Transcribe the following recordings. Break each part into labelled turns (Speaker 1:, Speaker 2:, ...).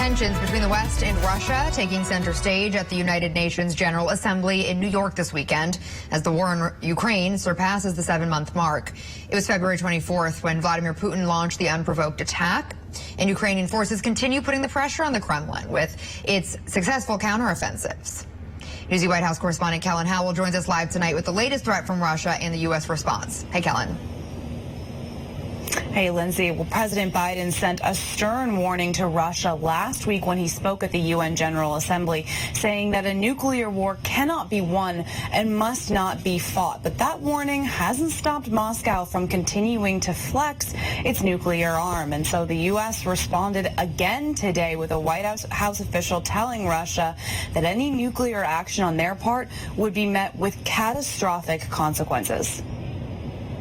Speaker 1: Tensions between the West and Russia taking center stage at the United Nations General Assembly in New York this weekend as the war in Ukraine surpasses the 7-month mark. It was February 24th when Vladimir Putin launched the unprovoked attack, and Ukrainian forces continue putting the pressure on the Kremlin with its successful counteroffensives. Newsy White House correspondent Kellen Howell joins us live tonight with the latest threat from Russia and the U.S. response. Hey, Kellen.
Speaker 2: Hey, Lindsay. Well, President Biden sent a stern warning to Russia last week when he spoke at the UN General Assembly, saying that a nuclear war cannot be won and must not be fought. But that warning hasn't stopped Moscow from continuing to flex its nuclear arm. And so the U.S. responded again today with a White House official telling Russia that any nuclear action on their part would be met with catastrophic consequences.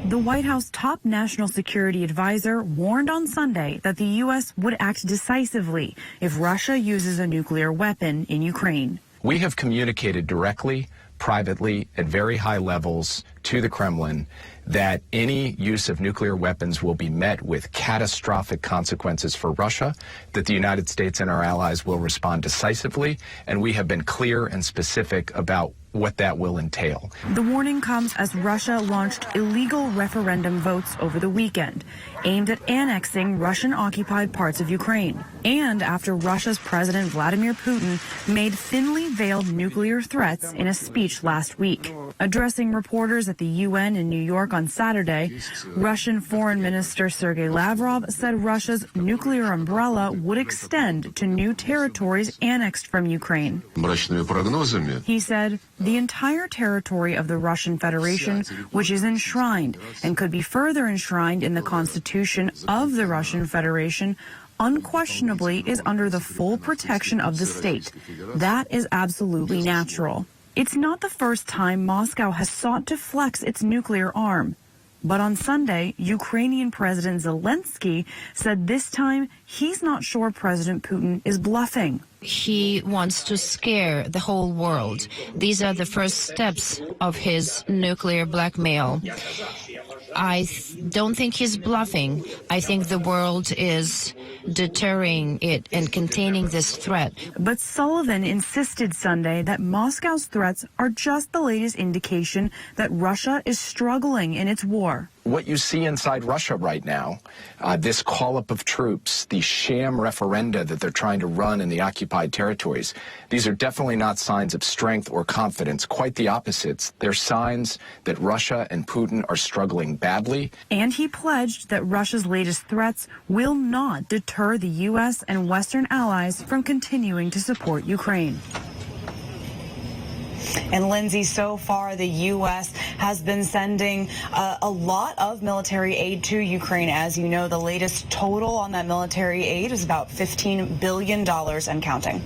Speaker 3: The White House top national security advisor warned on Sunday that the U.S. would act decisively if Russia uses a nuclear weapon in Ukraine.
Speaker 4: We have communicated directly, privately, at very high levels to the Kremlin that any use of nuclear weapons will be met with catastrophic consequences for Russia, that the United States and our allies will respond decisively, and we have been clear and specific about what that will entail.
Speaker 3: The warning comes as Russia launched illegal referendum votes over the weekend aimed at annexing Russian-occupied parts of Ukraine, and after Russia's President Vladimir Putin made thinly veiled nuclear threats in a speech last week. Addressing reporters at the UN in New York on Saturday, Russian Foreign Minister Sergei Lavrov said Russia's nuclear umbrella would extend to new territories annexed from Ukraine. He said the entire territory of the Russian Federation, which is enshrined and could be further enshrined in the Constitution of the Russian Federation, unquestionably is under the full protection of the state. That is absolutely natural. It's not the first time Moscow has sought to flex its nuclear arm. But on Sunday, Ukrainian President Zelensky said this time he's not sure President Putin is bluffing.
Speaker 5: He wants to scare the whole world. These are the first steps of his nuclear blackmail. I don't think he's bluffing. I think the world is deterring it and containing this threat.
Speaker 3: But Sullivan insisted Sunday that Moscow's threats are just the latest indication that Russia is struggling in its war.
Speaker 4: What you see inside Russia right now, this call-up of troops, the sham referenda that they're trying to run in the occupied territories, these are definitely not signs of strength or confidence. Quite the opposites. They're signs that Russia and Putin are struggling badly.
Speaker 3: And he pledged that Russia's latest threats will not deter the U.S. and Western allies from continuing to support Ukraine.
Speaker 2: And Lindsay, so far the U.S. has been sending a lot of military aid to Ukraine. As you know, the latest total on that military aid is about $15 billion and counting.